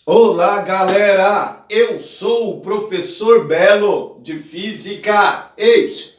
Olá, galera! Eu sou o professor Belo de Física.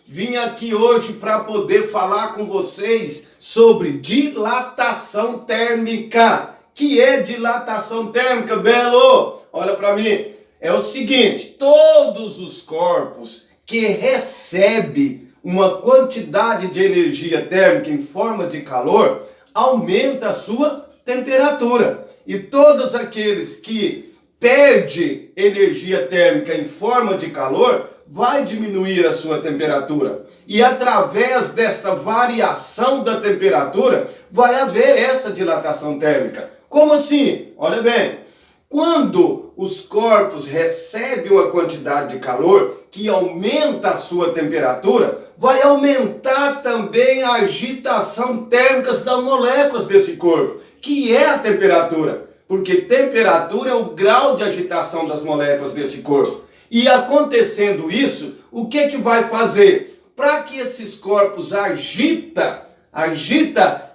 Vim aqui hoje para poder falar com vocês sobre dilatação térmica. Que é dilatação térmica, Belo? Olha para mim. É o seguinte, todos os corpos que recebem uma quantidade de energia térmica em forma de calor, aumenta a sua temperatura. E todos aqueles que perdem energia térmica em forma de calor, vai diminuir a sua temperatura. E através desta variação da temperatura, vai haver essa dilatação térmica. Como assim? Olha bem, quando os corpos recebem uma quantidade de calor que aumenta a sua temperatura, vai aumentar também a agitação térmica das moléculas desse corpo, que é a temperatura, porque temperatura é o grau de agitação das moléculas desse corpo. E acontecendo isso, o que vai fazer? Para que esses corpos agita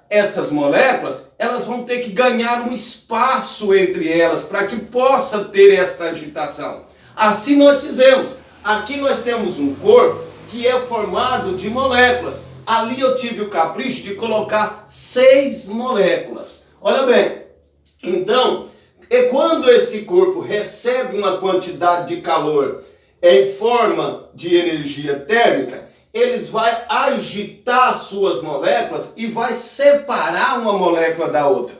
essas moléculas, elas vão ter que ganhar um espaço entre elas para que possa ter esta agitação. Assim nós fizemos. Aqui nós temos um corpo que é formado de moléculas. Ali eu tive o capricho de colocar 6 moléculas. Olha bem, então, quando esse corpo recebe uma quantidade de calor em forma de energia térmica, eles vão agitar as suas moléculas e vai separar uma molécula da outra.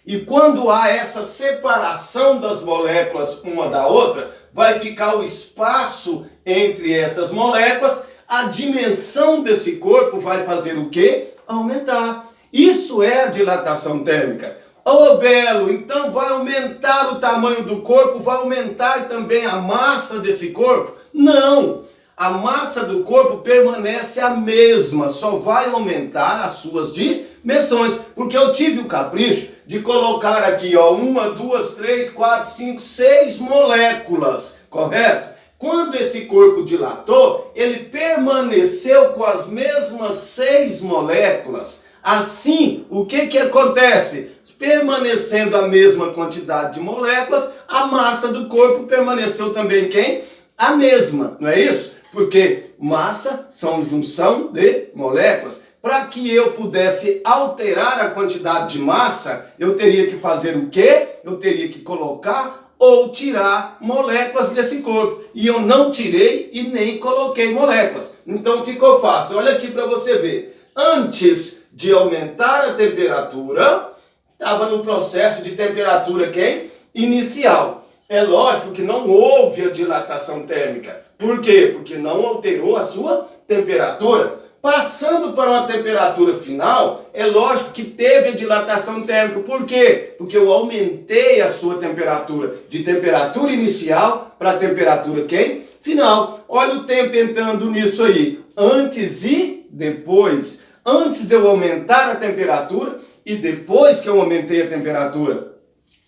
E quando há essa separação das moléculas uma da outra, vai ficar o espaço entre essas moléculas, a dimensão desse corpo vai fazer o quê? Aumentar. Isso é a dilatação térmica. Ô Belo, então vai aumentar o tamanho do corpo, vai aumentar também a massa desse corpo? Não! A massa do corpo permanece a mesma, só vai aumentar as suas dimensões. Porque eu tive o capricho de colocar aqui, ó, 1, 2, 3, 4, 5, 6 moléculas, correto? Quando esse corpo dilatou, ele permaneceu com as mesmas 6 moléculas. Assim, o que acontece? Permanecendo a mesma quantidade de moléculas, a massa do corpo permaneceu também quem? A mesma, não é isso? Porque massa são junção de moléculas. Para que eu pudesse alterar a quantidade de massa, eu teria que fazer o quê? Eu teria que colocar ou tirar moléculas desse corpo. E eu não tirei e nem coloquei moléculas. Então ficou fácil. Olha aqui para você ver. Antes de aumentar a temperatura, estava no processo de temperatura quem? Inicial. É lógico que não houve a dilatação térmica. Por quê? Porque não alterou a sua temperatura. Passando para uma temperatura final, é lógico que teve a dilatação térmica. Por quê? Porque eu aumentei a sua temperatura, de temperatura inicial para temperatura quem? Final. Olha o tempo entrando nisso aí. Antes e depois. Antes de eu aumentar a temperatura e depois que eu aumentei a temperatura.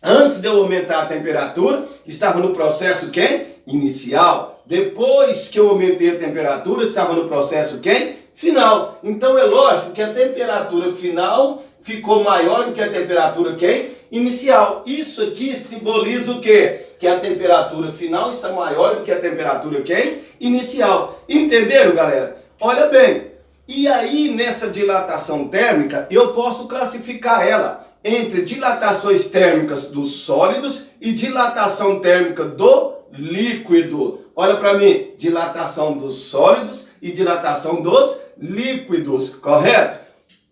Antes de eu aumentar a temperatura, estava no processo quem? Inicial. Depois que eu aumentei a temperatura, estava no processo quem? Final. Então é lógico que a temperatura final ficou maior do que a temperatura quem? Inicial. Isso aqui simboliza o quê? Que a temperatura final está maior do que a temperatura quem? Inicial. Entenderam, galera? Olha bem. E aí, nessa dilatação térmica, eu posso classificar ela entre dilatações térmicas dos sólidos e dilatação térmica do líquido. Olha para mim, dilatação dos sólidos e dilatação dos líquidos, correto?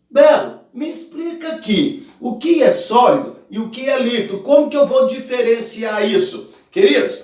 Belo, me explica aqui, o que é sólido e o que é líquido? Como que eu vou diferenciar isso? Queridos,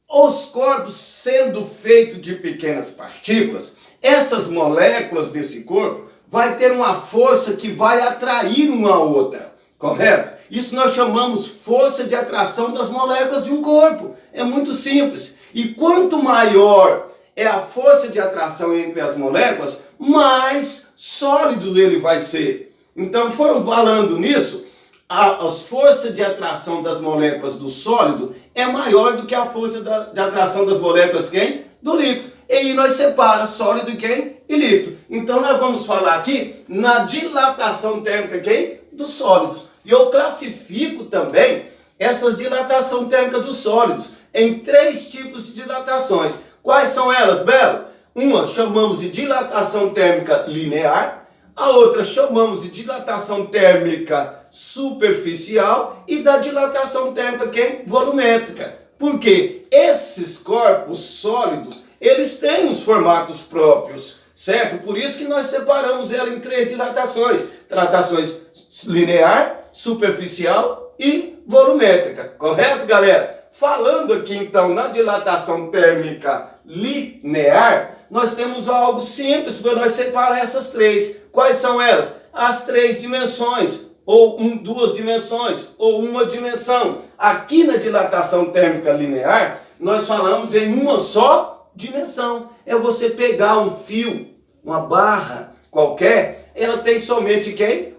os corpos sendo feitos de pequenas partículas, essas moléculas desse corpo vai ter uma força que vai atrair uma a outra, correto? Isso nós chamamos força de atração das moléculas de um corpo. É muito simples. E quanto maior é a força de atração entre as moléculas, mais sólido ele vai ser. Então, falando nisso, a força de atração das moléculas do sólido é maior do que a força de atração das moléculas quem? Do líquido. E aí nós separamos sólido e quem? E líquido. Então nós vamos falar aqui na dilatação térmica quem? Dos sólidos. E eu classifico também essas dilatação térmica dos sólidos em 3 tipos de dilatações. Quais são elas, Belo? Uma chamamos de dilatação térmica linear, a outra chamamos de dilatação térmica superficial e da dilatação térmica volumétrica. Porque esses corpos sólidos, eles têm os formatos próprios, certo? Por isso que nós separamos ela em 3 dilatações. Dilatações linear, superficial e volumétrica. Correto, galera? Falando aqui então na dilatação térmica linear, nós temos algo simples para nós separar essas 3. Quais são elas? As 3 dimensões, ou 2 dimensões, ou 1 dimensão. Aqui na dilatação térmica linear, nós falamos em uma só dimensão. É você pegar um fio, uma barra qualquer, ela tem somente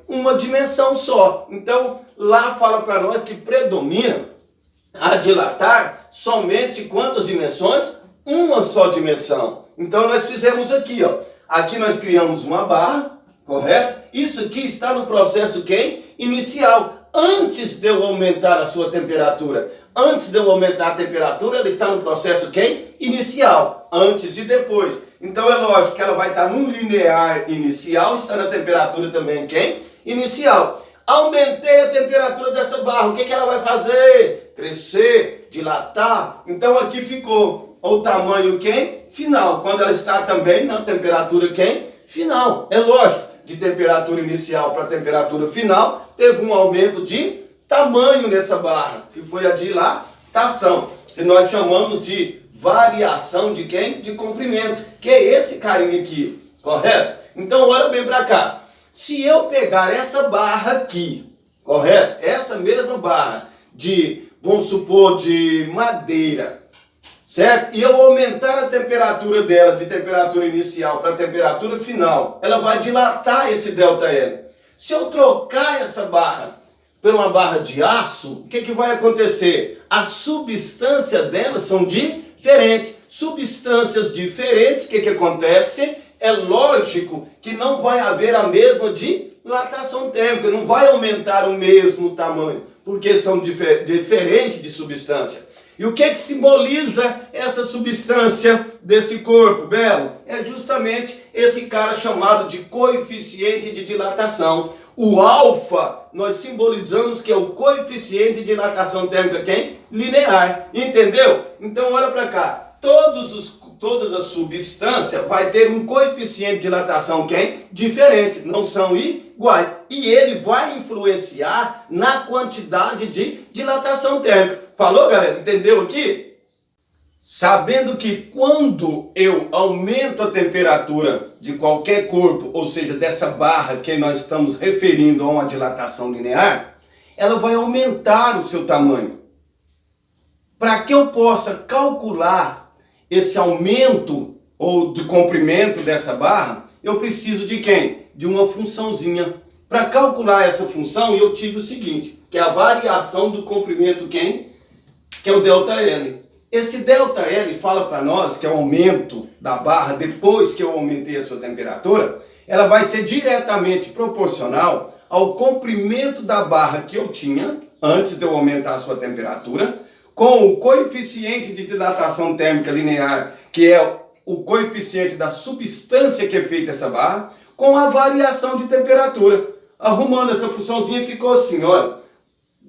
uma dimensão só. Então, lá fala para nós que predomina a dilatar somente quantas dimensões? Uma só dimensão. Então, nós fizemos aqui, ó. Aqui nós criamos uma barra, correto? Isso aqui está no processo inicial. Antes de eu aumentar a sua temperatura. Antes de eu aumentar a temperatura, ela está no processo inicial. Antes e depois. Então é lógico que ela vai estar num linear inicial, está na temperatura também inicial. Aumentei a temperatura dessa barra. O que ela vai fazer? Crescer, dilatar. Então aqui ficou o tamanho final. Quando ela está também na temperatura final. É lógico. De temperatura inicial para temperatura final, teve um aumento de tamanho nessa barra, que foi a dilatação, que nós chamamos de variação de De comprimento, que é esse carinha aqui, correto? Então, olha bem para cá. Se eu pegar essa barra aqui, correto? Essa mesma barra vamos supor, de madeira, certo? E eu aumentar a temperatura dela de temperatura inicial para temperatura final, ela vai dilatar esse ΔL. Se eu trocar essa barra por uma barra de aço, o que vai acontecer? A substância dela são diferentes. Substâncias diferentes, o que acontece? É lógico que não vai haver a mesma dilatação térmica, não vai aumentar o mesmo tamanho, porque são diferentes de substância. E o que simboliza essa substância desse corpo, Belo? É justamente esse cara chamado de coeficiente de dilatação. O alfa, nós simbolizamos que é o coeficiente de dilatação térmica linear. Entendeu? Então olha para cá. Todas as substâncias vai ter um coeficiente de dilatação diferente, não são iguais. E ele vai influenciar na quantidade de dilatação térmica. Falou, galera? Entendeu aqui? Sabendo que quando eu aumento a temperatura de qualquer corpo, ou seja, dessa barra que nós estamos referindo a uma dilatação linear, ela vai aumentar o seu tamanho. Para que eu possa calcular esse aumento ou de comprimento dessa barra, eu preciso de de uma funçãozinha. Para calcular essa função, eu tive o seguinte, que é a variação do comprimento que é o ΔL. Esse ΔL fala para nós que é o aumento da barra depois que eu aumentei a sua temperatura, ela vai ser diretamente proporcional ao comprimento da barra que eu tinha antes de eu aumentar a sua temperatura, com o coeficiente de dilatação térmica linear, que é o coeficiente da substância que é feita essa barra, com a variação de temperatura. Arrumando essa funçãozinha ficou assim, olha,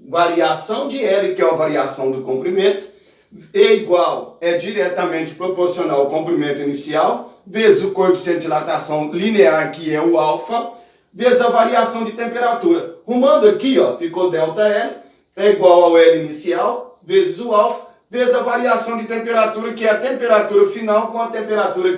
variação de L, que é a variação do comprimento, é diretamente proporcional ao comprimento inicial, vezes o coeficiente de dilatação linear, que é o alfa, vezes a variação de temperatura. Arrumando aqui, ó, ficou ΔL, é igual ao L inicial, vezes o alfa, vezes a variação de temperatura, que é a temperatura final com a temperatura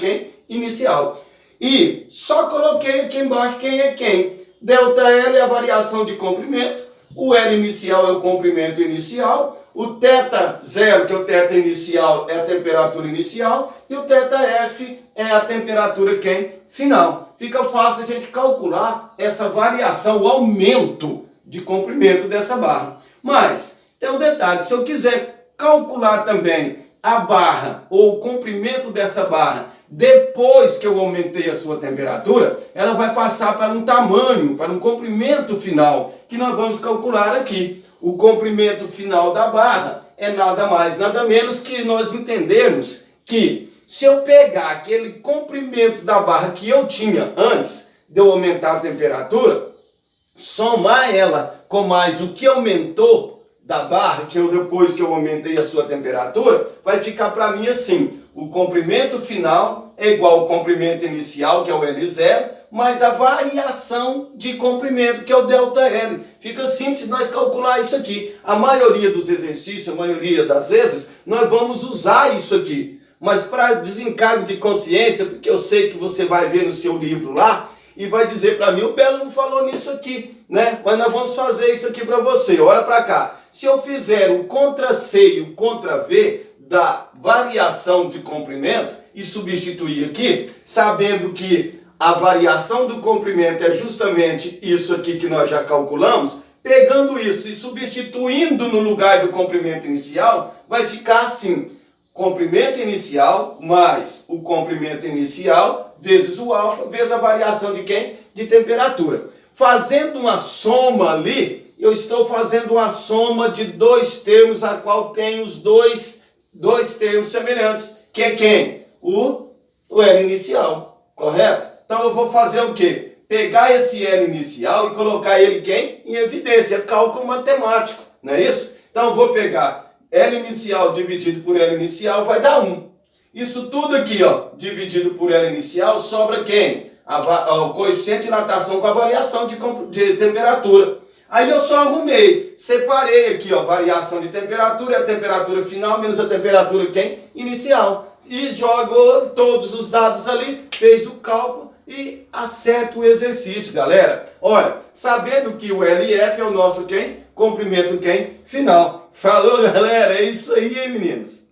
inicial. E só coloquei aqui embaixo quem é quem. ΔL é a variação de comprimento, o L inicial é o comprimento inicial, o θ0, que é o θ inicial, é a temperatura inicial, e o θF é a temperatura final. Fica fácil a gente calcular essa variação, o aumento de comprimento dessa barra. Mas tem um detalhe, se eu quiser calcular também a barra ou o comprimento dessa barra depois que eu aumentei a sua temperatura, ela vai passar para um tamanho, para um comprimento final, que nós vamos calcular aqui. o comprimento final da barra é nada mais, nada menos que nós entendermos que se eu pegar aquele comprimento da barra que eu tinha antes de eu aumentar a temperatura, somar ela com mais o que aumentou da barra, que eu depois que eu aumentei a sua temperatura, vai ficar para mim assim: o comprimento final é igual ao comprimento inicial, que é o L0, mais a variação de comprimento, que é o ΔL. Fica simples nós calcular isso aqui. A maioria dos exercícios, a maioria das vezes, nós vamos usar isso aqui. Mas para desencargo de consciência, porque eu sei que você vai ver no seu livro lá, e vai dizer para mim: o Belo não falou nisso aqui, né? Mas nós vamos fazer isso aqui para você. Olha para cá. Se eu fizer o contra C e o contra V da variação de comprimento e substituir aqui, sabendo que a variação do comprimento é justamente isso aqui que nós já calculamos, pegando isso e substituindo no lugar do comprimento inicial, vai ficar assim: comprimento inicial mais o comprimento inicial vezes o alfa, vezes a variação de quem? De temperatura. Fazendo uma soma ali, eu estou fazendo uma soma de dois termos, a qual tem os dois termos semelhantes, que é quem? O L inicial, correto? Então eu vou fazer o quê? Pegar esse L inicial e colocar ele quem? Em evidência, é cálculo matemático, não é isso? Então eu vou pegar L inicial dividido por L inicial vai dar 1. Isso tudo aqui, ó, dividido por L inicial, sobra quem? O coeficiente de dilatação com a variação de temperatura. Aí eu só arrumei, separei aqui, ó, variação de temperatura, é a temperatura final menos a temperatura quem? Inicial. E jogou todos os dados ali, fez o cálculo e acerta o exercício, galera. Olha, sabendo que o LF é o nosso quem? Comprimento quem? Final. Falou, galera? É isso aí, hein, meninos?